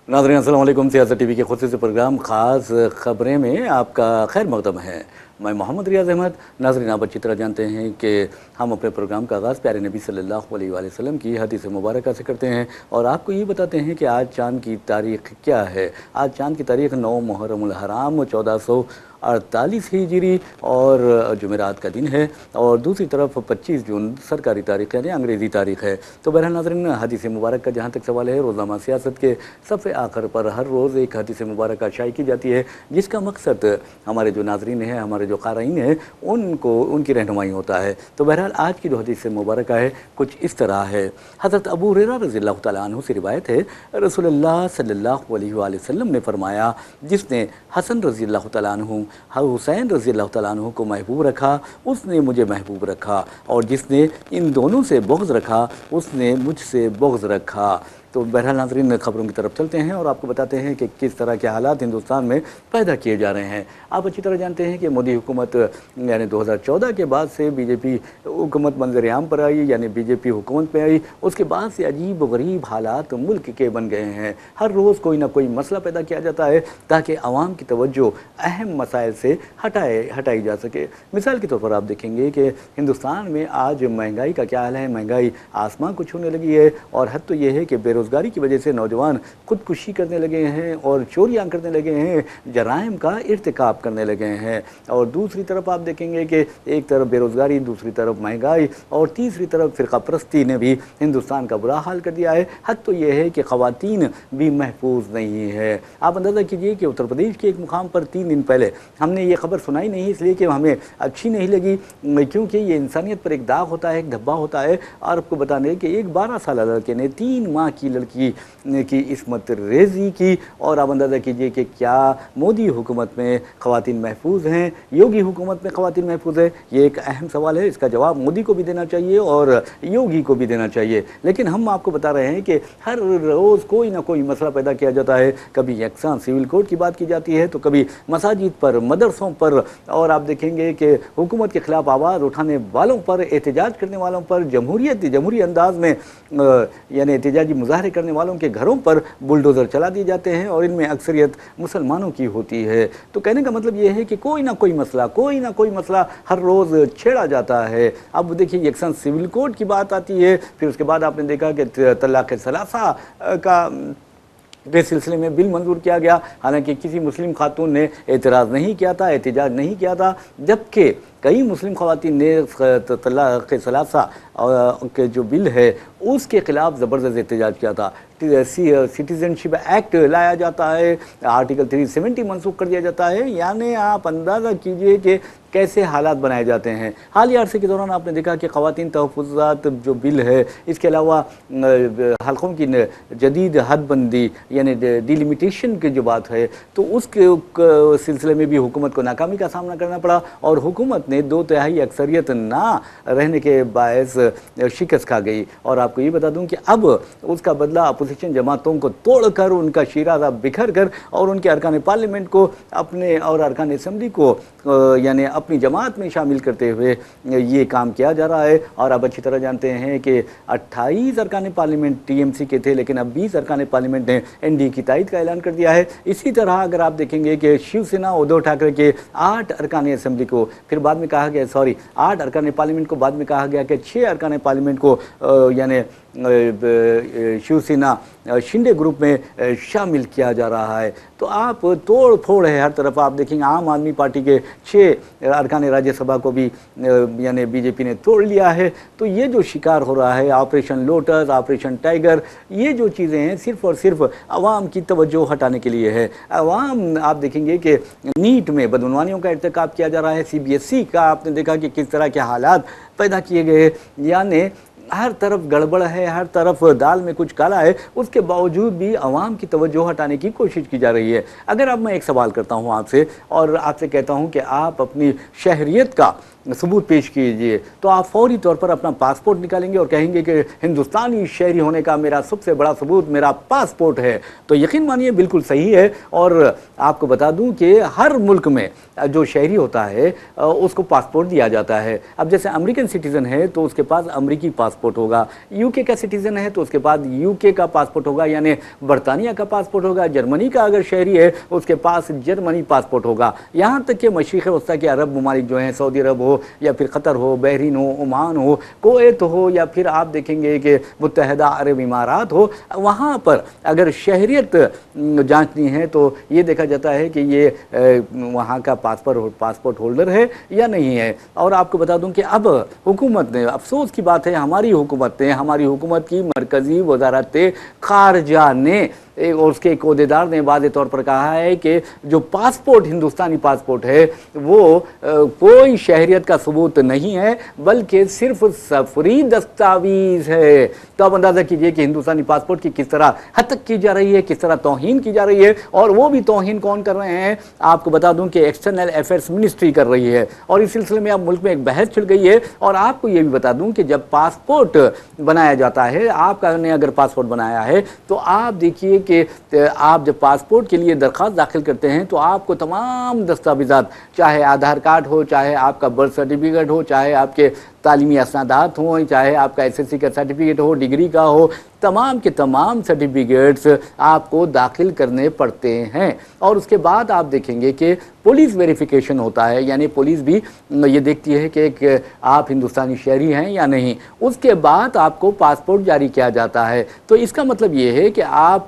नाज़रीन अस्सलाम वालेकुम। सियासत टीवी के खुसूसी प्रोग्राम ख़ास ख़बरें में आपका खैर मक़दम है। मैं मोहम्मद रियाज़ अहमद। नाज़रीन, आप अच्छी तरह जानते हैं कि हम अपने प्रोग्राम का आगाज़ प्यारे नबी सल्लल्लाहु अलैहि वसल्लम की हदीस मुबारक से करते हैं और आपको ये बताते हैं कि आज चाँद की तारीख़ क्या है। आज चाँद की तारीख़ 9 मुहर्रमुल हराम 1448 हिजरी और जुमेरात का दिन है और दूसरी तरफ 25 जून सरकारी तारीख़ यानी अंग्रेज़ी तारीख़ है। तो बहरहाल नाज़रीन, हदीस मुबारक का जहाँ तक सवाल है, रोज़ाना सियासत के सबसे आखिर पर हर रोज़ एक हदीस मुबारक शाये की जाती है जिसका मकसद हमारे जो नाज़रीन हैं, हमारे जो क़ारीन हैं, उनको उनकी रहनुमाई होता है। तो बहरहाल आज की जो हदीस मुबारक है कुछ इस तरह है। हज़रत अबू हुरैरा रज़ियल्लाहु तआला अन्हु से रिवायत है, रसूलुल्लाह सल्लल्लाहु अलैहि वसल्लम ने फरमाया, जिसने हसन रज़ियल्लाहु तआला अन्हु हुसैन रज़ियल्लाहु तआला अन्हु को महबूब रखा उसने मुझे महबूब रखा और जिसने इन दोनों से बुग़्ज़ रखा उसने मुझसे बुग़्ज़ रखा। तो बहरहाल नाज़रीन, खबरों की तरफ चलते हैं और आपको बताते हैं कि किस तरह के हालात हिंदुस्तान में पैदा किए जा रहे हैं। आप अच्छी तरह जानते हैं कि मोदी हुकूमत यानी 2014 के बाद से बीजेपी हुकूमत मंजर-ए-आम पर आई, यानी बीजेपी हुकूमत में आई। उसके बाद से अजीब व गरीब हालात मुल्क के बन गए हैं। हर रोज़ कोई ना कोई मसला पैदा किया जाता है ताकि आवाम की तवज्जो अहम मसाइल से हटाई जा सके। मिसाल के तौर पर आप देखेंगे कि हिंदुस्तान में आज महंगाई का क्या हाल है। महंगाई आसमान को छूने लगी है और हद तो ये है कि बेरोज़गारी की वजह से नौजवान खुदकुशी करने लगे हैं और चोरियां करने लगे हैं, जराइम का इर्तिकाब करने लगे हैं। और दूसरी तरफ आप देखेंगे कि एक तरफ बेरोज़गारी, दूसरी तरफ महंगाई और तीसरी तरफ फ़िरका परस्ती ने भी हिंदुस्तान का बुरा हाल कर दिया है। हद तो ये है कि ख़वातीन भी महफूज नहीं है। आप अंदाज़ा कीजिए कि उत्तर प्रदेश के एक मुकाम पर 3 दिन पहले हमने ये खबर सुनाई नहीं, इसलिए कि हमें अच्छी नहीं लगी, क्योंकि ये इंसानियत पर एक दाग होता है, एक धब्बा होता है। और आपको बता दें कि एक 12 साल लड़के ने 3 माह की लड़की की इस्मत रेज़ी की। और आप अंदाज़ा कीजिए कि क्या मोदी हुकूमत में ख़वातीन महफूज हैं, योगी हुकूमत में ख़वातीन महफूज है? ये एक अहम सवाल है। इसका जवाब मोदी को भी देना चाहिए और योगी को भी देना चाहिए। लेकिन हम आपको बता रहे हैं कि हर रोज़ कोई ना कोई मसला पैदा किया जाता है। कभी यकसां सिविल कोड की बात की जाती है तो कभी मसाजिद पर, मदरसों पर, और आप देखेंगे कि हुकूमत के ख़िलाफ़ आवाज़ उठाने वालों पर, एहतजाज करने वालों पर, जमहूरी अंदाज में यानी एहतजाजी मुजाहरे करने वालों के घरों पर बुलडोज़र चला दिए जाते हैं और इनमें अक्सरियत मुसलमानों की होती है। तो कहने का मतलब ये है कि कोई ना कोई मसला हर रोज़ छेड़ा जाता है। अब देखिए, यकसन सिविल कोड की बात आती है, फिर उसके बाद आपने देखा कि तलाक़ सलासा के सिलसिले में बिल मंजूर किया गया। हालांकि किसी मुस्लिम खातून ने एतराज़ नहीं किया था, एहतजाज नहीं किया था, जबकि कई मुस्लिम ख़वातीन ने तलाक़ सलासा के जो बिल है उसके ख़िलाफ़ ज़बरदस्त एहतजाज किया था। सिटीज़नशिप एक्ट लाया जाता है, आर्टिकल 370 मनसूख कर दिया जाता है। यानी आप अंदाज़ा कीजिए कि कैसे हालात बनाए जाते हैं। हालिया अरसे के दौरान आपने देखा कि ख़वातीन तहफ़्फ़ुज़ात जो बिल है, इसके अलावा हल्क़ों की जदीद हदबंदी यानी डिलिमिटेशन की जो बात है, तो उसके सिलसिले में भी हुकूमत को नाकामी का सामना करना पड़ा और हुकूमत ने 2/3 अक्सरियत ना रहने के बायस शिकस्त खा गई। और आपको ये बता दूं कि अब उसका बदला अपोजिशन जमातों को तोड़कर, उनका शीराज़ा बिखर कर और उनके अरकान पार्लियामेंट को अपने और अरकान असम्बली को यानी अपनी जमात में शामिल करते हुए ये काम किया जा रहा है। और आप अच्छी तरह जानते हैं कि 28 अरकान पार्लियामेंट टीएमसी के थे, लेकिन अब 20 अरकान पार्लियामेंट ने एनडीए की तायद का ऐलान कर दिया है। इसी तरह अगर आप देखेंगे कि शिवसेना उद्धव ठाकरे के 8 अरकान असम्बली को, फिर बाद में कहा गया 8 अरकान पार्लियामेंट को बाद में कहा गया कि 6 अरकान पार्लियामेंट को यानी शिवसेना शिंदे ग्रुप में शामिल किया जा रहा है। तो आप तोड़ फोड़ है हर तरफ। आप देखेंगे आम आदमी पार्टी के 6 अरकान राज्यसभा को भी यानी बीजेपी ने तोड़ लिया है। तो ये जो शिकार हो रहा है, ऑपरेशन लोटस, ऑपरेशन टाइगर, ये जो चीज़ें हैं सिर्फ़ और सिर्फ आवाम की तवज्जो हटाने के लिए है। आवाम आप देखेंगे कि नीट में बदनवानियों का इर्तिकाब किया जा रहा है। CBSE का आपने देखा कि किस तरह के हालात पैदा किए गए, यानी हर तरफ गड़बड़ है, हर तरफ दाल में कुछ काला है। उसके बावजूद भी आवाम की तवज्जो हटाने की कोशिश की जा रही है। अगर अब मैं एक सवाल करता हूँ आपसे और आपसे कहता हूँ कि आप अपनी शहरियत का सबूत पेश कीजिए, तो आप फौरी तौर पर अपना पासपोर्ट निकालेंगे और कहेंगे कि हिंदुस्तानी शहरी होने का मेरा सबसे बड़ा सबूत मेरा पासपोर्ट है। तो यकीन मानिए बिल्कुल सही है। और आपको बता दूं कि हर मुल्क में जो शहरी होता है उसको पासपोर्ट दिया जाता है। अब जैसे अमेरिकन सिटीज़न है तो उसके पास अमेरिकी पासपोर्ट पासपोर्ट होगा, यूके का सिटीज़न है तो उसके बाद यूके का पासपोर्ट होगा, यानी बरतानिया का पासपोर्ट होगा, जर्मनी का अगर शहरी है उसके पास जर्मनी पासपोर्ट होगा। यहाँ तक कि मशरिक़ वस्ता के अरब ममालिक जो हैं, सऊदी अरब हो या फिर क़तर हो, बहरीन हो, ओमान हो, कुवैत हो, या फिर आप देखेंगे कि मुत्तहिदा अरब इमारात हो, वहाँ पर अगर शहरियत जांचनी है तो ये देखा जाता है कि ये वहाँ का पासपोर्ट होल्डर है या नहीं है। और आपको बता दूं कि अब हुकूमत ने, अफसोस की बात है, हमारी हुकूमत की मरकज़ी वज़ारत ख़ारजा ने और उसके एक ओहदेदार ने वाज़े तौर पर कहा है कि जो पासपोर्ट, हिंदुस्तानी पासपोर्ट है, वो कोई शहरियत का सबूत नहीं है बल्कि सिर्फ सफरी दस्तावीज़ है। तो आप अंदाज़ा कीजिए कि हिंदुस्तानी पासपोर्ट की किस तरह हतक की जा रही है, किस तरह तौहीन की जा रही है। और वो भी तौहीन कौन कर रहे हैं, आपको बता दूं कि एक्सटर्नल अफेयर्स मिनिस्ट्री कर रही है। और इस सिलसिले में अब मुल्क में एक बहस छिड़ गई है। और आपको ये भी बता दूं कि जब पासपोर्ट बनाया जाता है, आपका ने अगर पासपोर्ट बनाया है तो आप देखिए कि आप जब पासपोर्ट के लिए दरख्वास्त दाखिल करते हैं तो आपको तमाम दस्तावेज़ात, चाहे आधार कार्ड हो, चाहे आपका बर्थ सर्टिफिकेट हो, चाहे आपके तालीमी असनादात हों, चाहे आपका एसएससी का सर्टिफिकेट हो, डिग्री का हो, तमाम के तमाम सर्टिफिकेट्स आपको दाखिल करने पड़ते हैं। और उसके बाद आप देखेंगे कि पुलिस वेरिफिकेशन होता है, यानी पुलिस भी ये देखती है कि आप हिंदुस्तानी शहरी हैं या नहीं। उसके बाद आपको पासपोर्ट जारी किया जाता है। तो इसका मतलब ये है कि आप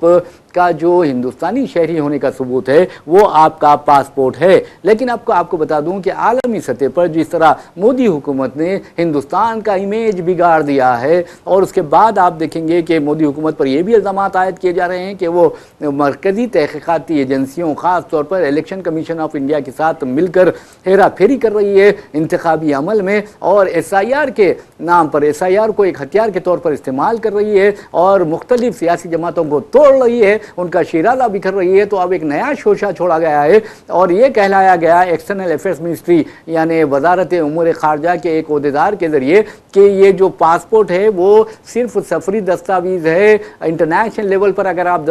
का जो हिंदुस्तानी शहरी होने का सबूत है वो आपका पासपोर्ट है। लेकिन आपको बता दूं कि आलमी सतह पर जिस तरह मोदी हुकूमत ने हिंदुस्तान का इमेज बिगाड़ दिया है, और उसके बाद आप देखेंगे कि मोदी हुकूमत पर यह भी इल्ज़ामात आयद किए जा रहे हैं कि वो मरकज़ी तहक़ीक़ाती एजेंसियों, ख़ास तौर पर इलेक्शन कमीशन ऑफ इंडिया के साथ मिलकर हेरा फेरी कर रही है इंतखाबी अमल में, और SIR के नाम पर SIR को एक हथियार के तौर पर इस्तेमाल कर रही है और मुख्तलिफ सियासी जमातों को तोड़ रही है, उनका शिराला बिखर रही है। तो अब एक नया शोशा छोड़ा गया है और ये कहलाया गया एक्सटर्नल अफेयर्स मिनिस्ट्री यानी वजारत उमूर खारजा के एक ओहदेदार के ज़रिए कि ये जो पासपोर्ट है वो सिर्फ सफरी दस्तावेज़ है। इंटरनेशनल लेवल पर अगर आप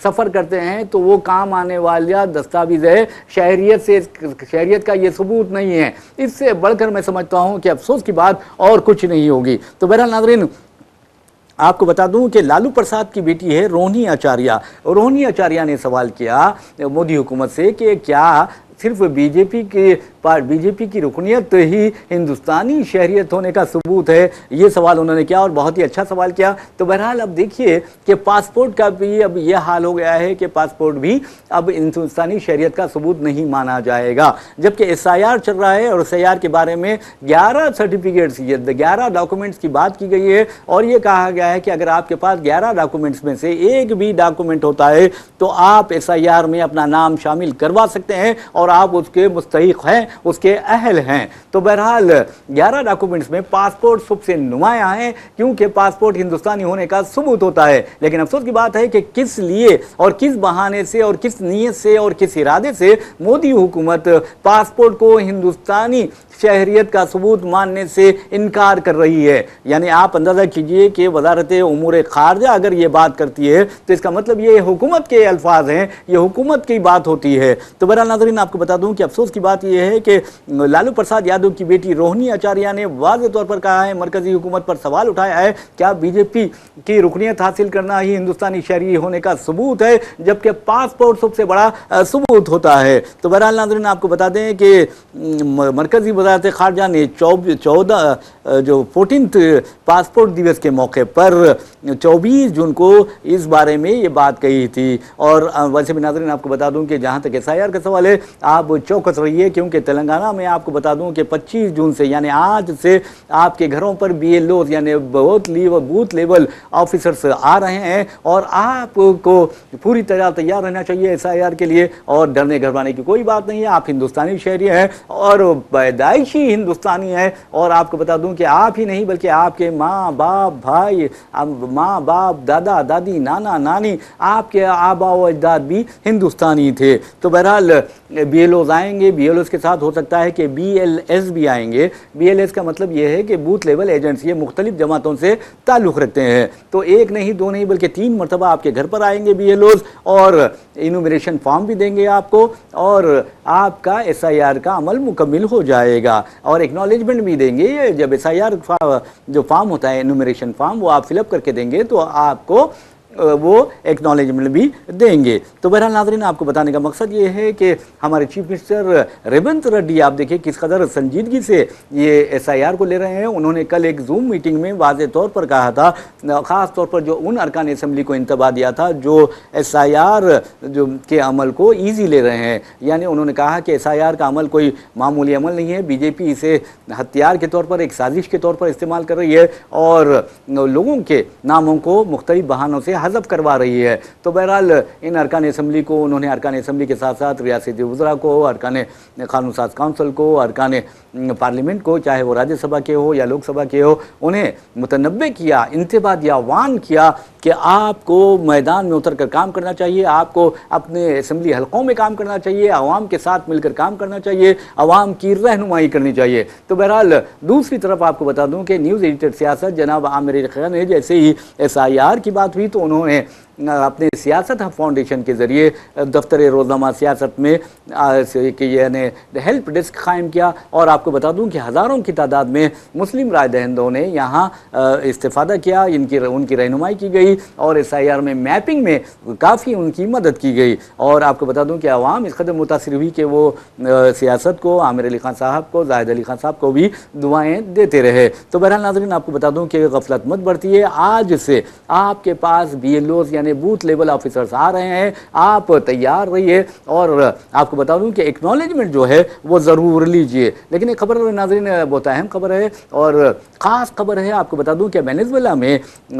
सफ़र करते हैं तो वो काम आने वाला दस्तावेज़ है, शहरियत का ये सबूत नहीं है। इससे बढ़कर मैं समझता हूँ कि अफसोस की बात और कुछ नहीं होगी। तो बहरहाल नाज़रीन, आपको बता दूं कि लालू प्रसाद की बेटी है रोहिणी आचार्य ने सवाल किया मोदी हुकूमत से कि क्या सिर्फ बीजेपी की रुकनियत ही हिंदुस्तानी शहरियत होने का सबूत है। ये सवाल उन्होंने किया और बहुत ही अच्छा सवाल किया। तो बहरहाल अब देखिए कि पासपोर्ट का भी अब यह हाल हो गया है कि पासपोर्ट भी अब हिंदुस्तानी शहरियत का सबूत नहीं माना जाएगा, जबकि SIR चल रहा है और SIR के बारे में 11 सर्टिफिकेट्स, 11 डॉक्यूमेंट्स की बात की गई है। और ये कहा गया है कि अगर आपके पास 11 डॉक्यूमेंट्स में से एक भी डॉक्यूमेंट होता है तो आप SIR में अपना नाम शामिल करवा सकते हैं और आप उसके मुस्तहिक हैं, उसके अहल हैं। तो बहरहाल 11 डॉक्यूमेंट्स में पासपोर्ट सबसे नुमाया है, क्योंकि पासपोर्ट हिंदुस्तानी होने का सबूत होता है। लेकिन अफसोस की बात है कि किस लिए और किस बहाने से और किस नीयत से और किस इरादे से मोदी हुकूमत पासपोर्ट को हिंदुस्तानी शहरियत का सबूत मानने से इनकार कर रही है। यानी आप अंदाज़ा कीजिए कि वज़ारत उमूर खारजा अगर ये बात करती है तो इसका मतलब ये हुकूमत के अल्फाज हैं, ये हुकूमत की बात होती है। तो बहरहाल नाज़रीन, आपको बता दूं कि अफसोस की बात यह है कि लालू प्रसाद यादव की बेटी रोहिणी आचार्य ने वाज़े तौर पर कहा है, मरकज़ी हुकूमत पर सवाल उठाया है, क्या बीजेपी की रुकनियत हासिल करना ही हिंदुस्तानी शहरी होने का सबूत है, जबकि पासपोर्ट सबसे बड़ा सबूत होता है। तो बहरहाल नाज़रीन, आपको बता दें कि मरकज़ी वज़ारत खारजा ने 14 पासपोर्ट दिवस के मौके पर 24 जून को इस बारे में ये बात कही थी। और वैसे भी नाज़रीन, आपको बता दूं कि जहाँ तक SIR का सवाल है, आप चौकस रहिए, क्योंकि तेलंगाना में आपको बता दूं कि 25 जून से यानी आज से आपके घरों पर BLOs यानी बूथ लेवल ऑफिसर्स आ रहे हैं और आपको पूरी तरह तैयार रहना चाहिए SIR के लिए। और डरने घबराने की कोई बात नहीं है, आप हिंदुस्तानी शहरी हैं और पैदाइशी हिंदुस्तानी है। और आपको बता दूं कि आप ही नहीं बल्कि आपके माँ बाप भाई, माँ बाप, दादा दादी, नाना नानी, आपके आबा व अजदाद भी हिंदुस्तानी थे। तो बहरहाल BLOs आएंगे, BLOs के साथ ساتھ ہو سکتا ہے کہ BLS بھی آئیں گے۔ BLS کا مطلب یہ ہے کہ بوتھ لیول ایجنٹس، یہ مختلف جماعتوں سے تعلق رکھتے ہیں، تو ایک نہیں دو نہیں بلکہ 3 مرتبہ آپ کے گھر پر آئیں گے BLOs، اور انومریشن فارم بھی دیں گے آپ کو، اور آپ کا SIR کا عمل مکمل ہو جائے گا، اور ایکنالجمنٹ بھی دیں گے۔ جب SIR جو فارم ہوتا ہے انومریشن فارم، وہ آپ فل اپ کر کے دیں گے تو آپ کو وہ ایکنالجمنٹ بھی دیں گے۔ تو بہرحال ناظرین، آپ کو بتانے کا مقصد یہ ہے کہ ہمارے چیف منسٹر ریونت ریڈی، آپ دیکھیں کس قدر سنجیدگی سے یہ SIR کو لے رہے ہیں۔ انہوں نے کل ایک زوم میٹنگ میں واضح طور پر کہا تھا، خاص طور پر جو ان ارکان اسمبلی کو انتباہ دیا تھا جو SIR کے عمل کو ایزی لے رہے ہیں، یعنی انہوں نے کہا کہ SIR کا عمل کوئی معمولی عمل نہیں ہے، BJP اسے ہتھیار کے طور پر، ایک سازش کے طور پر استعمال کر رہی ہے، اور لوگوں کے ناموں کو مختلف بہانوں سے حذف کروا رہی ہے۔ تو بہرحال ان ارکان اسمبلی کو، انہوں نے ارکان اسمبلی کے ساتھ ساتھ ریاستی وزراء کو، ارکان قانون ساز کونسل کو، ارکان پارلیمنٹ کو، چاہے وہ راجیہ سبھا کے ہو یا لوک سبھا کے ہو، انہیں متنبہ کیا، انتباہ دیا، وان کیا کہ آپ کو میدان میں اتر کر کام کرنا چاہیے، آپ کو اپنے اسمبلی حلقوں میں کام کرنا چاہیے، عوام کے ساتھ مل کر کام کرنا چاہیے، عوام کی رہنمائی کرنی چاہیے۔ تو بہرحال دوسری طرف آپ کو بتا دوں کہ نیوز ایڈیٹر سیاست جناب عامر علی خان نے جیسے ہی SIR کی بات ہوئی تو انہوں نے اپنے سیاست فاؤنڈیشن کے ذریعے دفتر روزنامہ سیاست میں یعنی ہیلپ ڈیسک قائم کیا، اور آپ کو بتا دوں کہ ہزاروں کی تعداد میں مسلم رائے دہندوں نے یہاں استفادہ کیا، ان کی رہنمائی کی گئی، اور SIR میں میپنگ میں کافی ان کی مدد کی گئی، اور آپ کو بتا دوں کہ عوام اس قدر متاثر ہوئی کہ وہ سیاست کو، عامر علی خان صاحب کو، زاہد علی خان صاحب کو بھی دعائیں دیتے رہے۔ تو بہرحال ناظرین، آپ کو بتا دوں کہ غفلت مت برتیے، آج سے آپ کے پاس BLOs یعنی بوتھ لیول آفیسرز آ رہے ہیں، آپ تیار رہیے، اور آپ کو بتا دوں کہ ایکنالجمنٹ جو ہے وہ ضرور لیجئے۔ لیکن ایک خبر ناظرین بہت اہم خبر ہے اور خاص خبر ہے، آپ کو بتا دوں کہ وینزویلا میں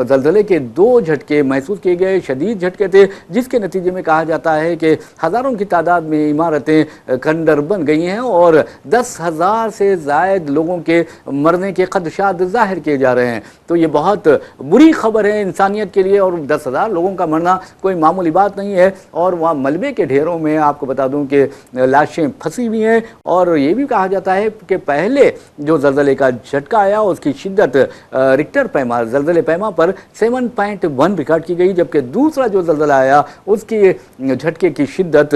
زلزلے کے 2 جھٹکے محسوس کیے گئے، شدید جھٹکے تھے، جس کے نتیجے میں کہا جاتا ہے کہ ہزاروں کی تعداد میں عمارتیں کھنڈر بن گئی ہیں، اور 10,000 سے زائد لوگوں کے مرنے کے خدشات ظاہر کیے جا رہے ہیں۔ تو یہ بہت بری خبر ہے انسانیت کے لیے، اور 10,000 لوگوں کا مرنا کوئی معمولی بات نہیں ہے، اور وہاں ملبے کے ڈھیروں میں آپ کو بتا دوں کہ لاشیں پھنسی ہوئی ہیں، اور یہ بھی کہا جاتا ہے کہ پہلے جو زلزلے کا جھٹکا آیا اس کی شدت ریکٹر پیما، زلزلے پیما پر 7.1 ریکارڈ کی گئی، جبکہ دوسرا جو زلزلہ آیا اس کی جھٹکے کی شدت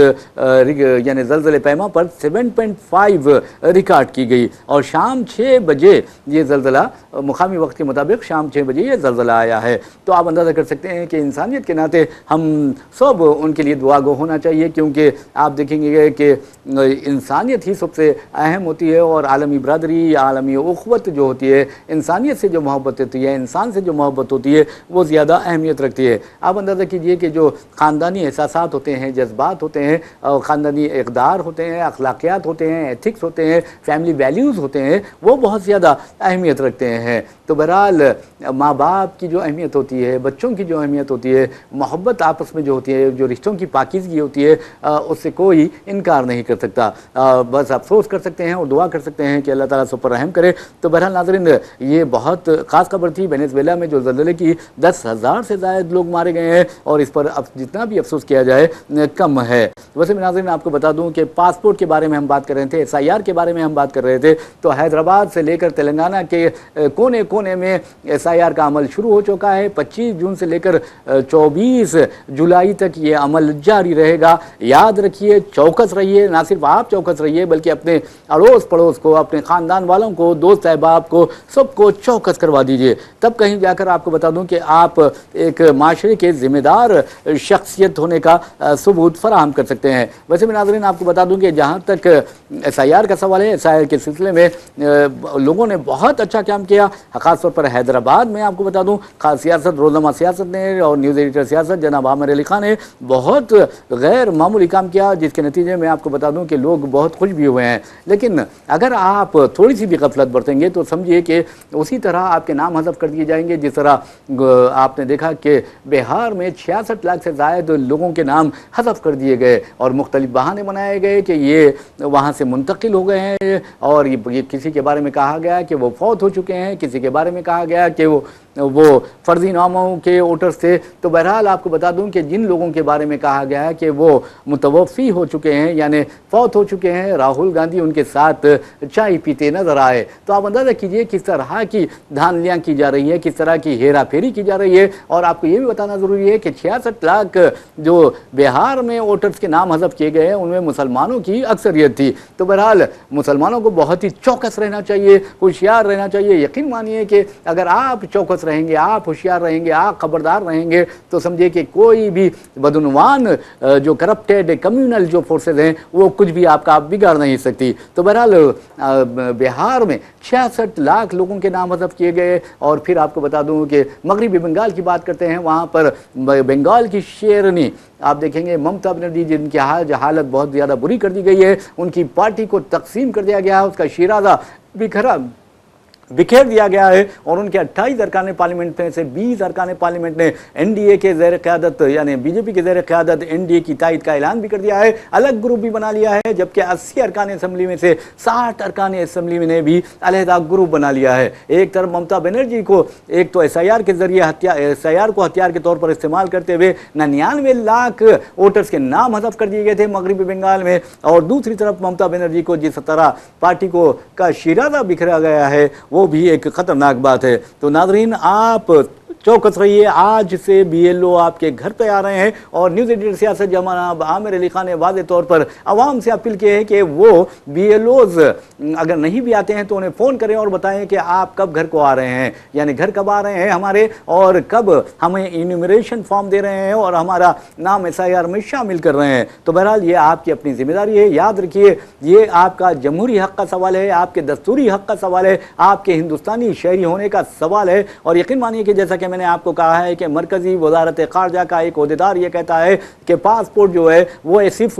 یعنی زلزلے پیما پر 7.5 ریکارڈ کی گئی، اور شام 6 بجے یہ زلزلہ، مقامی وقت کے مطابق شام 6 بجے یہ زلزلہ آیا ہے۔ تو آپ اندازہ کر سکتے ہیں کہ انسانیت کے ناطے ہم سب ان کے لیے دعا گو ہونا چاہیے، کیونکہ آپ دیکھیں گے کہ انسانیت ہی سب سے اہم ہوتی ہے، اور عالمی برادری، عالمی اخوت جو ہوتی ہے، انسانیت سے جو محبت ہوتی ہے، انسان سے جو محبت ہوتی ہے، وہ زیادہ اہمیت رکھتی ہے۔ آپ اندازہ کیجئے کہ جو خاندانی احساسات ہوتے ہیں، جذبات ہوتے ہیں، خاندانی اقدار ہوتے ہیں، اخلاقیات ہوتے ہیں، ایتھکس ہوتے ہیں، فیملی ویلیوز ہوتے ہیں، وہ بہت زیادہ اہمیت رکھتے ہیں۔ تو بہرحال ماں باپ کی جو اہمیت ہوتی ہے، بچوں کی جو اہمیت ہوتی ہے، محبت آپس میں جو ہوتی ہے، جو رشتوں کی پاکیزگی ہوتی ہے، اس سے کوئی انکار نہیں کر سکتا، بس افسوس کر سکتے ہیں اور دعا کر سکتے ہیں کہ اللہ تعالیٰ سب پر رحم کرے۔ تو بہرحال ناظرین، یہ بہت خاص خبر تھی، وینزویلا میں جو زلزلے کی 10,000 سے زائد لوگ مارے گئے ہیں، اور اس پر جتنا بھی افسوس کیا جائے کم ہے۔ ویسے میں ناظرین آپ کو بتا دوں کہ پاسپورٹ کے بارے میں ہم بات کر رہے تھے، SIR کے بارے میں ہم بات کر رہے تھے، تو حیدرآباد سے لے کر تلنگانہ کے کونے کونے میں SIR کا عمل شروع ہو چکا ہے۔ 25 جون سے لے کر 24 جولائی تک یہ عمل جاری رہے گا۔ یاد رکھیے، چوکس رہیے، نہ صرف آپ چوکس رہیے بلکہ اپنے اڑوس پڑوس کو، اپنے خاندان والوں کو، دوست احباب کو، سب کو چوکس کروا دیجئے، تب کہیں جا کر آپ کو بتا دوں کہ آپ ایک معاشرے کے ذمہ دار شخصیت ہونے کا ثبوت فراہم کر سکتے ہیں۔ ویسے میں ناظرین آپ کو بتا دوں کہ جہاں تک SIR کا سوال ہے، SIR کے سلسلے میں لوگوں نے بہت اچھا کام کیا، خاص طور پر حیدرآباد میں آپ کو بتا دوں خاص سیاست، روزنامہ سیاست نے اور نیوز ایڈیٹر سیاست جناب عامر علی خان نے بہت غیر معمولی کام کیا، جس کے نتیجے میں آپ کو بتا دوں کہ لوگ بہت خوش بھی ہوئے ہیں۔ لیکن اگر آپ تھوڑی سی بھی غفلت برتیں گے تو سمجھیے کہ اسی طرح آپ کے نام حذف کر دیے جائیں گے، جس طرح آپ نے دیکھا کہ بہار میں 66 لاکھ سے زائد لوگوں کے نام حذف کر دیے گئے، اور مختلف بہانے بنائے گئے کہ یہ وہاں سے منتقل ہو گئے ہیں، اور یہ کسی کے بارے میں کہا گیا کہ وہ فوت ہو چکے ہیں، کسی کے بارے میں کہا گیا کہ وہ فرضی ناموں کے ووٹرز تھے۔ تو بہرحال बहरहाल आपको बता दूं कि जिन लोगों के बारे में कहा गया है कि वो मुतवफ़ी हो चुके हैं यानी फौत हो चुके हैं, राहुल गांधी उनके साथ चाय पीते नजर आए। तो आप अंदाज़ा कीजिए किस तरह की धांधलियाँ की जा रही है, किस तरह की हेरा फेरी की जा रही है। और आपको ये भी बताना ज़रूरी है कि 66 लाख जो बिहार में वोटर्स के नाम हज़फ किए गए हैं उनमें मुसलमानों की अक्सरियत थी। तो बहरहाल मुसलमानों को बहुत ही चौकस रहना चाहिए, होशियार रहना चाहिए। यकीन मानिए कि अगर आप चौकस रहेंगे, आप होशियार रहेंगे, आप खबरदार रहेंगे तो समझिए कि कोई भी बदनवान जो करप्टेड कम्युनल जो फोर्सेज हैं वो कुछ भी आपका बिगाड़ नहीं सकती। तो बहरहाल बिहार में 66 लाख लोगों के नाम हज़फ किए गए। और फिर आपको बता दूं कि मगरबी बंगाल की बात करते हैं, वहाँ पर बंगाल की शेरनी आप देखेंगे ममता बनर्जी जिनकी हालत बहुत ज़्यादा बुरी कर दी गई है, उनकी पार्टी को तकसीम कर दिया गया है, उसका शिराजा बिखेर दिया गया है। और उनके 28 अरकान पार्लियामेंट में से 20 अरकान पार्लियामेंट ने एनडीए के ज़ेर क़यादत यानी बीजेपी के ज़ेर क़यादत एनडीए की तायद का ऐलान भी कर दिया है, अलग ग्रुप भी बना लिया है। जबकि 80 अरकान असम्बली में से 60 अरकान असम्बली ने भी अलहदा ग्रुप बना लिया है। एक तरफ ममता बनर्जी को एक तो SIR के जरिए SIR को हथियार के तौर पर इस्तेमाल करते हुए 99 लाख वोटर्स के नाम हज़फ कर दिए गए थे मगरबी बंगाल में, और दूसरी तरफ ममता बनर्जी को जिस तरह पार्टी को का शिराजा बिखरा गया है वो भी एक खतरनाक बात है। तो नाज़रीन आप चौकस रहिए, आज से BLO आपके घर पे आ रहे हैं। और न्यूज़ एडिटर सियासत जनाब आमिर अली खान ने वाज़े तौर पर आवाम से अपील की है कि वो BLOs अगर नहीं भी आते हैं तो उन्हें फ़ोन करें और बताएं कि आप कब घर को आ रहे हैं, यानी घर कब आ रहे हैं हमारे, और कब हमें इन्यूमरेशन फॉर्म दे रहे हैं और हमारा नाम SIR में शामिल कर रहे हैं। तो बहरहाल ये आपकी अपनी जिम्मेदारी है। याद रखिए ये आपका जमहूरी हक़ का सवाल है, आपके दस्तूरी हक़ का सवाल है, आपके हिंदुस्तानी शहरी होने का सवाल है। और यकीन मानिए कि जैसा कि मैंने आपको कहा है कि मरकजी वजारत ख़ारजा का एक ओहदेदार ये कहता है कि पासपोर्ट जो है वो सिर्फ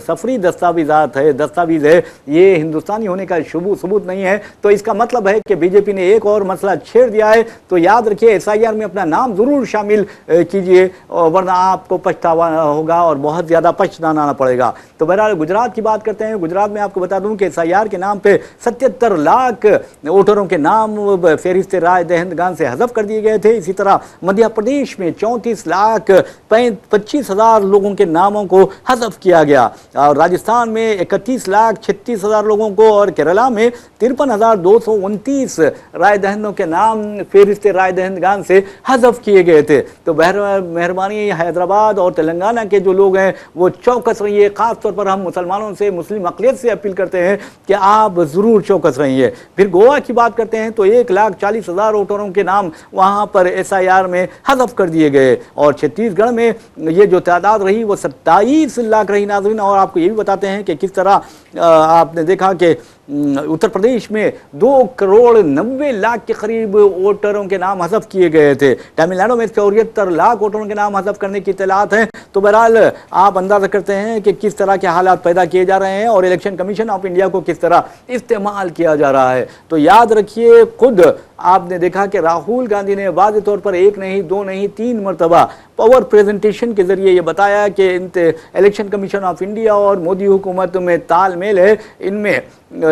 सफरी दस्तावेज़ है, ये हिंदुस्तानी होने का सबूत नहीं है। तो इसका मतलब है कि बीजेपी ने एक और मसला छेड़ दिया है। तो याद रखिए SIR में अपना नाम ज़रूर शामिल कीजिए, वरना आपको पछतावा होगा और बहुत ज़्यादा पछताना पड़ेगा। तो बहरहाल गुजरात की बात करते हैं। गुजरात में आपको बता दूं कि SIR के नाम पे 77 लाख वोटरों के नाम फहरिस्त राय दहिंदगान से हज़फ कर दिए गए थे। इसी तरह मध्य प्रदेश में 34 लाख 25 हजार लोगों के नामों को हज़फ किया गया, और राजस्थान में 31 लाख 36 हजार लोगों को, और केरला में 53,229 राय दहिंदों के नाम फहरिस्त राय दहिंदगान से हज़फ किए गए थे। तो मेहरबानी हैदराबाद और तेलंगाना के जो लोग हैं वो चौकस रहिए। ख़ास तौर पर हम मुसलमानों से, मुस्लिम अक़लियत से अपील करते हैं कि आप ज़रूर चौकस रहिए। फिर गोवा की बात करते हैं तो 1,40,000 वोटरों के नाम वहाँ पर SIR में हज़फ कर दिए गए, और छत्तीसगढ़ में ये जो तादाद रही वो 27 लाख रही नाज़रीन। और आपको ये भी बताते हैं कि किस तरह आपने देखा कि उत्तर प्रदेश में 2,90,00,000 के करीब वोटरों के नाम हज़फ किए गए थे। तमिलनाडु में 74 लाख वोटरों के नाम हज़फ करने की इत्तलात हैं। तो बहरहाल आप अंदाज़ा करते हैं कि किस तरह के हालात पैदा किए जा रहे हैं और इलेक्शन कमीशन ऑफ इंडिया को किस तरह इस्तेमाल किया जा रहा है। तो याद रखिए, खुद आपने देखा कि राहुल गांधी ने वाज़े तौर पर 1 नहीं 2 नहीं 3 मरतबा पावर प्रेजेंटेशन के जरिए ये बताया कि इलेक्शन कमीशन ऑफ इंडिया और मोदी हुकूमत में तालमेल है, इनमें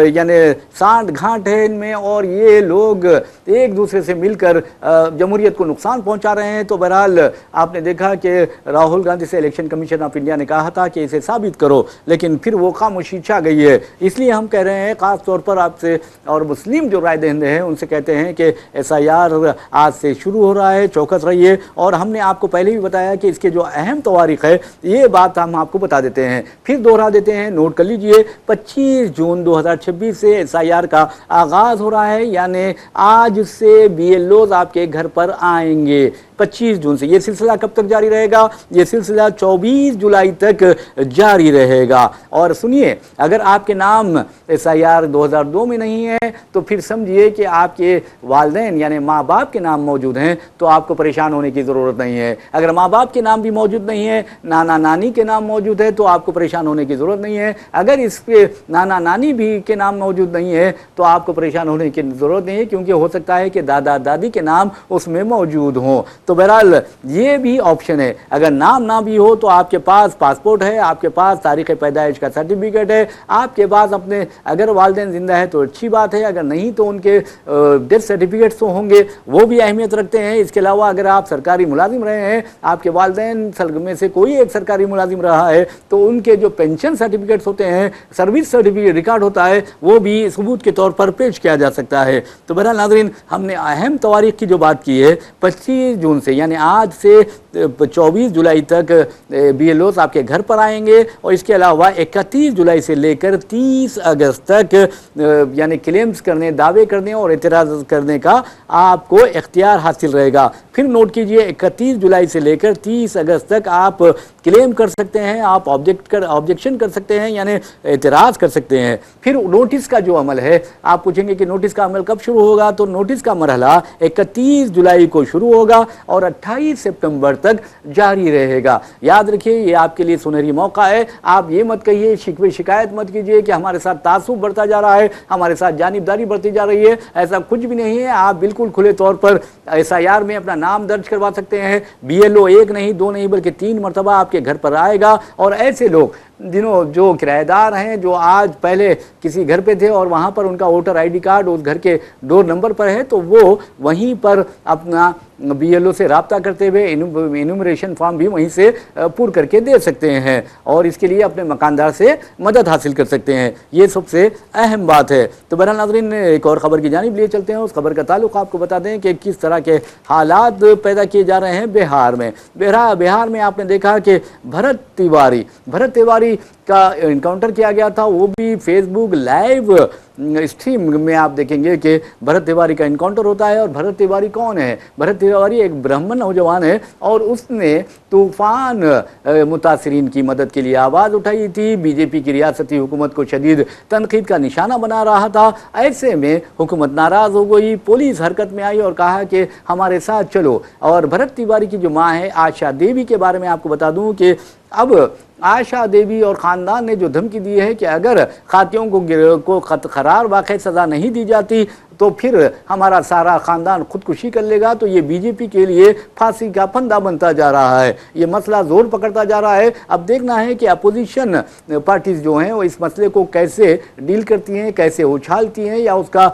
यानी सांठ गांठ है इनमें, और ये लोग एक दूसरे से मिलकर जमहूरियत को नुकसान पहुंचा रहे हैं। तो बहरहाल आपने देखा कि राहुल गांधी से इलेक्शन कमीशन ऑफ इंडिया ने कहा था कि इसे साबित करो, लेकिन फिर वो खामोशी छा गई है। इसलिए हम कह रहे हैं ख़ास तौर पर आपसे और मुस्लिम जो राय दहिंदे हैं उनसे कहते हैं कि SIR आज से शुरू हो रहा है, चौकस रहिए। और हमने आपको पहले भी बताया कि इसके जो अहम तवारीख है ये बात हम आपको बता देते हैं, फिर दोहरा देते हैं, नोट कर लीजिए। 25 जून 2026 से SIR का आगाज़ हो रहा है, यानी आज से BLOs आपके घर पर आएंगे 25 जून से। ये सिलसिला कब तक जारी रहेगा? ये सिलसिला 24 जुलाई तक जारी रहेगा। और सुनिए, अगर आपके नाम SIR 2002 में नहीं है तो फिर समझिए कि आपके वालिदैन यानी माँ बाप के नाम मौजूद हैं, तो आपको परेशान होने की ज़रूरत नहीं है। अगर माँ बाप के नाम भी मौजूद नहीं है, नाना नानी के नाम मौजूद है, तो आपको परेशान होने की ज़रूरत नहीं है। अगर इस पे नाना नानी भी के नाम मौजूद नहीं है तो आपको परेशान होने की ज़रूरत नहीं है, क्योंकि हो सकता है कि दादा दादी के नाम उसमें मौजूद हों। तो बहरहाल ये भी ऑप्शन है। अगर नाम ना भी हो तो आपके पास पासपोर्ट है, आपके पास तारीख़ पैदाइश का सर्टिफिकेट है, आपके पास अपने अगर वालिदैन ज़िंदा है तो अच्छी बात है, अगर नहीं तो उनके डेथ सर्टिफिकेट्स तो होंगे, वो भी अहमियत रखते हैं। इसके अलावा अगर आप सरकारी मुलाजिम रहे हैं, आपके वालिदैन में से कोई एक सरकारी मुलाजिम रहा है, तो उनके जो पेंशन सर्टिफिकेट्स होते हैं, सर्विस सर्टिफिकेट रिकॉर्ड होता है, वो भी सबूत के तौर पर पेश किया जा सकता है। तो बहरहाल नाज़रीन, हमने अहम तवारीख की जो बात की है, 25 जून से यानी आज से 24 जुलाई तक BLOs आपके घर पर आएंगे, और इसके अलावा 31 जुलाई से लेकर 30 अगस्त तक यानी क्लेम्स करने, दावे करने और एतराज़ करने का आपको इख्तियार हासिल रहेगा। फिर नोट कीजिए, 31 जुलाई से लेकर 30 अगस्त तक आप क्लेम कर सकते हैं, आप ऑब्जेक्शन कर सकते हैं, यानी एतराज़ कर सकते हैं। फिर नोटिस का जो अमल है, आप पूछेंगे कि नोटिस का अमल कब शुरू होगा, तो नोटिस का मरहला 31 जुलाई को शुरू होगा और 28 सितंबर तक जारी रहेगा। याद रखिए, ये आपके लिए सुनहरी मौका है। आप ये मत कहिए, शिकवे शिकायत मत कीजिए कि हमारे साथ तासुब बढ़ता जा रहा है, हमारे साथ जानिबदारी बढ़ती जा रही है। ऐसा कुछ भी नहीं है। आप बिल्कुल खुले तौर पर SIR में अपना नाम दर्ज करवा सकते हैं। BLO 1 नहीं, 2 नहीं, बल्कि 3 मरतबा आपके घर पर आएगा। और ऐसे लोग जो किराएदार हैं, जो आज पहले किसी घर पे थे और वहाँ पर उनका वोटर ID कार्ड उस घर के डोर नंबर पर है, तो वो वहीं पर अपना BLO से रब्ता करते हुए इनुमरेशन फॉर्म भी वहीं से पूर्ण करके दे सकते हैं, और इसके लिए अपने मकानदार से मदद हासिल कर सकते हैं। ये सबसे अहम बात है। तो बहरहाल नाज़रीन, एक और ख़बर की जानिब लिए चलते हैं। उस खबर का ताल्लुक़ आपको बता दें कि किस तरह के हालात पैदा किए जा रहे हैं बिहार में। बिहार में आपने देखा कि भरत तिवारी का इनकाउंटर किया गया था, वो भी फेसबुक लाइव स्ट्रीम में आप देखेंगे कि भरत तिवारी का इनकाउंटर होता है। और भरत तिवारी कौन है? भरत तिवारी एक ब्राह्मण नौजवान है, और उसने तूफान मुतासिरीन की मदद के लिए आवाज़ उठाई थी। बीजेपी की रियासती हुकूमत को शदीद तनकीद का निशाना बना रहा था। ऐसे में हुकूमत नाराज़ हो गई, पुलिस हरकत में आई और कहा कि हमारे साथ चलो। और भरत तिवारी की जो माँ है आशा देवी के बारे में आपको बता दूं कि अब आशा देवी और ख़ानदान ने जो धमकी दी है कि अगर खातियों को खरार वाक़ई सज़ा नहीं दी जाती तो फिर हमारा सारा ख़ानदान खुदकुशी कर लेगा। तो ये बीजेपी के लिए फांसी का फंदा बनता जा रहा है। ये मसला ज़ोर पकड़ता जा रहा है। अब देखना है कि अपोजिशन पार्टीज़ जो हैं वो इस मसले को कैसे डील करती हैं, कैसे उछालती हैं, या उसका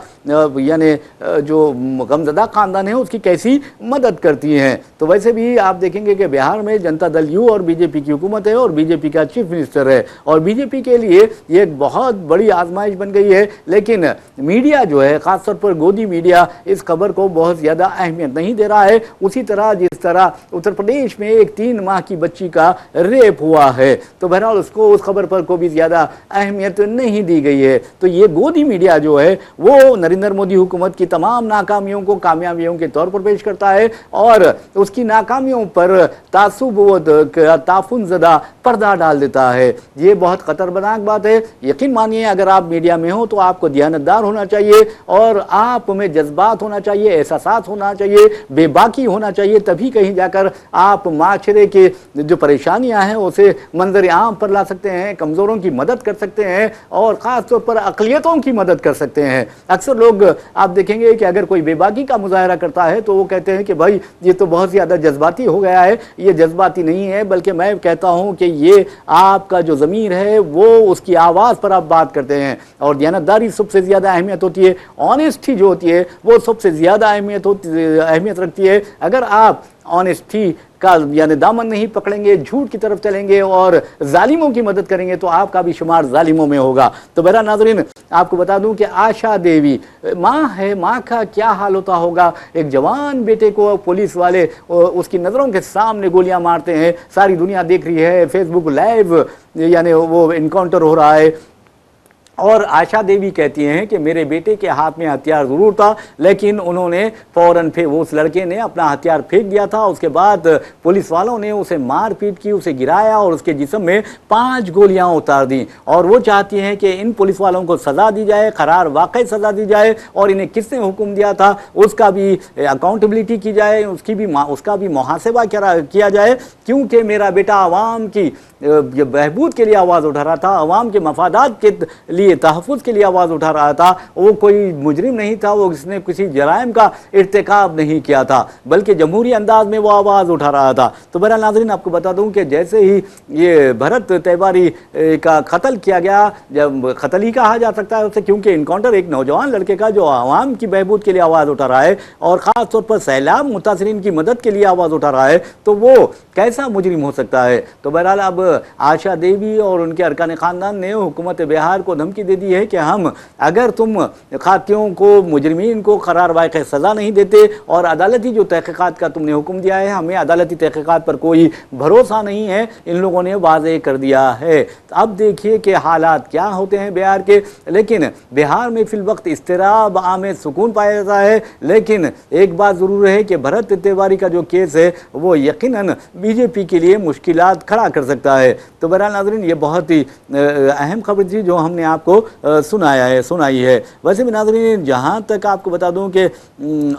यानी जो गमज़दा ख़ानदान है उसकी कैसी मदद करती हैं। तो वैसे भी आप देखेंगे कि बिहार में जनता दल यू और बीजेपी की हुकूमत है, और बीजेपी का चीफ मिनिस्टर है, और बीजेपी के लिए ये एक बहुत बड़ी आजमाइश बन गई है। लेकिन मीडिया जो है, ख़ास पर गोदी मीडिया, इस खबर को बहुत ज़्यादा अहमियत नहीं दे रहा है। उसी तरह जिस तरह उत्तर प्रदेश में एक 3 माह की बच्ची का रेप हुआ है, तो बहरहाल उस खबर पर को भी ज़्यादा अहमियत नहीं दी गई है। तो ये गोदी मीडिया जो है वो नरेंद्र मोदी हुकूमत की तमाम नाकामियों को कामयाबियों के तौर पर पेश करता है, और उसकी नाकामियों पर ताफुन ज़दा पर्दा डाल देता है। ये बहुत ख़तरनाक बात है। यकीन मानिए, अगर आप मीडिया में हो तो आपको दियानतदार होना चाहिए, और आप में जज्बात होना चाहिए, एहसास होना चाहिए, बेबाकी होना चाहिए। तभी कहीं जाकर आप माशरे के जो परेशानियां हैं उसे मंजर आम पर ला सकते हैं, कमज़ोरों की मदद कर सकते हैं, और ख़ास तौर पर अक़लियतों की मदद कर सकते हैं। अक्सर लोग आप देखेंगे कि अगर कोई बेबाकी का मुजाहरा करता है तो वो कहते हैं कि भाई ये तो बहुत ज़्यादा जज्बाती हो गया है। ये जज्बाती नहीं है, बल्कि मैं कहता हूँ कि ये आपका जो ज़मीर है वो उसकी आवाज़ पर आप बात करते हैं। और दियानतदारी सबसे ज़्यादा अहमियत होती है, ऑनेस्टी जो होती है वो सबसे ज़्यादा अहमियत रखती है। अगर आप ऑनेस्टी का यानी दामन नहीं पकड़ेंगे, झूठ की तरफ चलेंगे और जालिमों की मदद करेंगे, तो आपका भी शुमार जालिमों में होगा। तो बहरहाल नाज़रीन, आपको बता दूं कि आशा देवी माँ है, माँ का क्या हाल होता होगा। एक जवान बेटे को पुलिस वाले उसकी नज़रों के सामने गोलियां मारते हैं, सारी दुनिया देख रही है, फेसबुक लाइव यानी वो इनकाउंटर हो रहा है, और आशा देवी कहती हैं कि मेरे बेटे के हाथ में हथियार ज़रूर था, लेकिन उन्होंने फ़ौरन उस लड़के ने अपना हथियार फेंक दिया था। उसके बाद पुलिस वालों ने उसे मार पीट की, उसे गिराया और उसके जिस्म में 5 गोलियां उतार दी। और वो चाहती हैं कि इन पुलिस वालों को सज़ा दी जाए, करार वाकई सज़ा दी जाए, और इन्हें किसने हुक्म दिया था उसका भी अकाउंटेबिलिटी की जाए, उसका भी मुहासेबा किया जाए। क्योंकि मेरा बेटा आवाम की बहबूद के लिए आवाज़ उठा रहा था, आवाम के मफादात के लिए लिए, तहफ़्फ़ुज़ के लिए आवाज़ उठा रहा था। वो कोई मुजरिम नहीं था, वो उसने किसी जराइम का इर्तिकाब नहीं किया था, बल्कि जमहूरी अंदाज में वो आवाज़ उठा रहा था। तो बहरहाल नाज़रीन, आपको बता दूं कि जैसे ही ये भरत तिवारी का कत्ल किया गया, जब कत्ल ही कहा जा सकता है उसे, क्योंकि इनकाउंटर एक नौजवान लड़के का जो आवाम की बहबूद के लिए आवाज़ उठा रहा है और ख़ास तौर पर सैलाब मुतासरीन की मदद के लिए आवाज़ उठा रहा है, तो वो कैसा मुजरिम हो सकता है। तो बहरहाल अब आशा देवी और उनके अरकान ख़ानदान ने हुकूमत बिहार को धमकी दे दी है कि हम, अगर तुम खातियों को, मुजरिमीन को करार वाक़ सज़ा नहीं देते और अदालती जो तहक़ीक़ात का तुमने हुक्म दिया है, हमें अदालती तहक़ीक़ात पर कोई भरोसा नहीं है, इन लोगों ने वाज़ेह कर दिया है। तो अब देखिए कि हालात क्या होते हैं बिहार के। लेकिन बिहार में फिल वक्त इस्तिराब, आम सुकून पाया जाता है। लेकिन एक बात ज़रूर है कि भरत तिवारी का जो केस है वो यकीनन बीजेपी के लिए मुश्किलात खड़ा कर सकता है। तो बहरहाल नाज़रीन, ये बहुत ही अहम खबर थी जो हमने आपको सुनाई है। वैसे भी नाज़रीन, जहाँ तक आपको बता दूं कि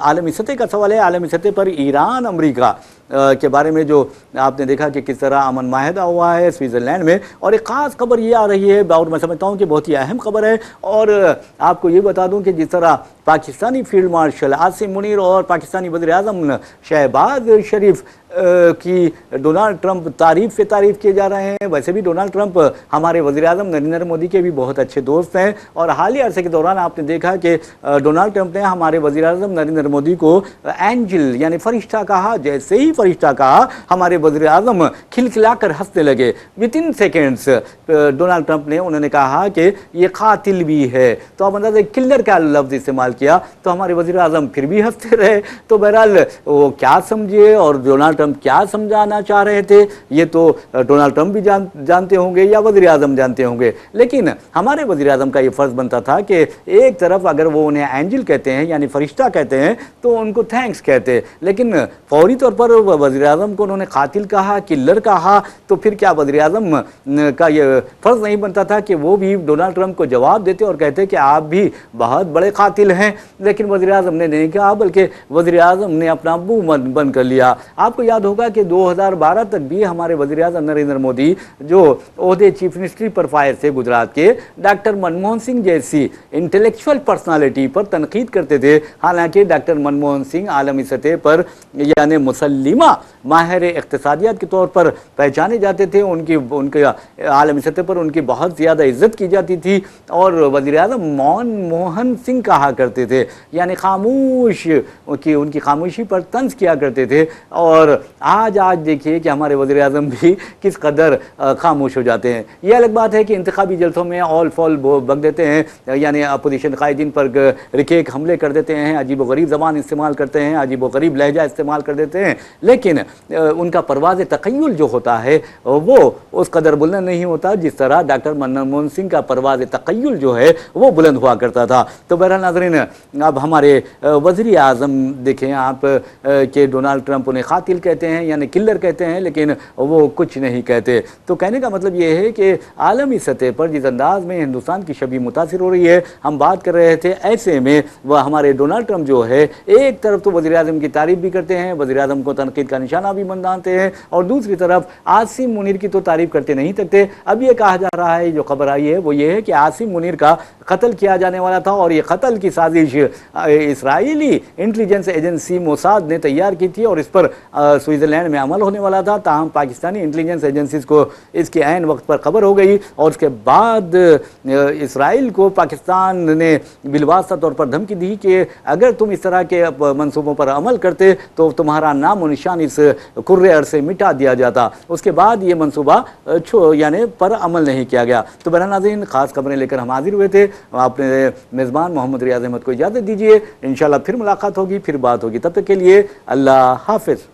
आलमी सतह का सवाल है, आलमी सतह पर ईरान अमरीका के बारे में जो आपने देखा कि किस तरह अमन माहिदा हुआ है स्विट्ज़रलैंड में, और एक ख़ास खबर ये आ रही है और मैं समझता हूँ कि बहुत ही अहम खबर है। और आपको ये बता दूं कि जिस तरह पाकिस्तानी फील्ड मार्शल आसिम मुनीर और पाकिस्तानी वज़ीर-ए-आज़म शहबाज शरीफ की डोनाल्ड ट्रंप तारीफ़ किए जा रहे हैं, वैसे भी डोनाल्ड ट्रंप हमारे वज़ीर-ए-आज़म नरेंद्र मोदी के भी बहुत अच्छे दोस्त हैं। और हालिया अरसे के दौरान आपने देखा कि डोनाल्ड ट्रंप ने हमारे वज़ीर-ए-आज़म नरेंद्र मोदी को एंजल यानी फरिश्ता कहा। जैसे ही फरिश्ता कहा, हमारे वज़ीर-ए-आज़म खिलखिलाकर हंसने लगे। विदिन सेकेंड्स डोनाल्ड ट्रंप ने उन्होंने कहा कि ये कातिल भी है। तो अब अंदाज़ा किलर का लफ्ज़ इस्तेमाल किया, तो हमारे वज़ीर-ए-आज़म फिर भी हंसते रहे। तो बहरहाल वो क्या समझे और डोनाल्ड ट्रंप क्या समझाना चाह रहे थे, ये तो डोनाल्ड ट्रंप भी जानते होंगे या वज़ीर-ए-आज़म जानते होंगे। लेकिन हमारे वज़ीर-ए-आज़म का ये फ़र्ज़ बनता था कि एक तरफ अगर वो उन्हें एंजल कहते हैं यानी फरिश्ता कहते हैं तो उनको थैंक्स कहते, लेकिन फौरी तौर पर वज़ीर-ए-आज़म को उन्होंने कातिल कहा, किलर कहा, तो फिर क्या वज़ीर-ए-आज़म का ये फ़र्ज़ नहीं बनता था कि वो भी डोनाल्ड ट्रंप को जवाब देते और कहते कि आप भी बहुत बड़े कातिल हैं। लेकिन वज़ीर-ए-आज़म ने नहीं कहा, बल्कि वज़ीर-ए-आज़म ने अपना मुंह बंद कर लिया। आपको याद होगा कि 2012 तक भी हमारे वज़ीर-ए-आज़म नरेंद्र मोदी जो ओहदे चीफ मिनिस्ट्री पर फायर से गुजरात के डॉक्टर मनमोहन सिंह जैसी इंटेलेक्चुअल पर्सनालिटी पर तनकीद करते थे। हालांकि डॉक्टर मनमोहन सिंह आलमी सतह पर यानी मुसल्लिमा माहिर इक़्तिसादियात के तौर पर पहचाने जाते थे। उनके आलमी सतह पर उनकी बहुत ज़्यादा इज्जत की जाती थी और वज़ीर-ए-आज़म मनमोहन सिंह कहा करते थे, यानी खामोश, उनकी खामोशी पर तंज किया करते थे। और आज देखिए कि हमारे वज़ीर-ए-आज़म भी किस कदर खामोश हो जाते हैं। ये अलग बात है कि इंतखाबी जलसों में ऑल फॉल बक देते हैं, यानी अपोजिशन कायदीन पर रिकेक हमले कर देते हैं, अजीब व गरीब ज़बान इस्तेमाल करते हैं, अजीब व गरीब लहजा इस्तेमाल कर देते हैं। लेकिन उनका परवाज़ तख़य्युल जो होता है वो उस कदर बुलंद नहीं होता जिस तरह डॉक्टर मनमोहन सिंह का परवाज़ तख़य्युल जो है वो बुलंद हुआ करता था। तो बहरहाल नाज़रीन, अब हमारे वज़ीर-ए-आज़म देखें आप कि डोनाल्ड ट्रंप उन्हें कातिल कहते हैं यानी किलर कहते हैं, लेकिन वो कुछ नहीं कहते। तो कहने का मतलब ये है कि आलमी सतह पर जिस अंदाज में हिंदुस्तान की छवि मुतासिर हो रही है, हम बात कर रहे थे, ऐसे में वह हमारे डोनाल्ड ट्रंप जो है एक तरफ तो वज़ीर-ए-आज़म की तारीफ़ भी करते हैं, वज़ीर-ए-आज़म को तनकीद का निशाना भी बनाते हैं, और दूसरी तरफ आसिम मुनीर की तो तारीफ़ करते नहीं सकते। अब ये कहा जा रहा है, जो खबर आई है वो ये है कि आसिम मुनीर का कत्ल किया जाने वाला था और ये कत्ल की साजिश इसराइली इंटेलिजेंस एजेंसी मोसाद ने तैयार की थी और इस पर स्विट्ज़रलैंड में अमल होने वाला था। ताहम पाकिस्तानी इंटेलिजेंस एजेंसीज़ को इसके ऐन वक्त पर खबर हो गई और उसके बाद इसराइल को पाकिस्तान ने बिलवास्ता तौर पर धमकी दी कि अगर तुम इस तरह के मंसूबों पर अमल करते तो तुम्हारा नाम और निशान इस कुर्रे अरसे मिटा दिया जाता। उसके बाद ये मंसूबा यानी पर अमल नहीं किया गया। तो बहरहाल नाज़रीन, ख़ास खबरें लेकर हम हाजिर हुए थे। अपने मेज़बान मोहम्मद रियाज़ अहमद को इजाज़त दीजिए। इंशाअल्लाह फिर मुलाकात होगी, फिर बात होगी। तब तक के लिए अल्लाह हाफ़िज़।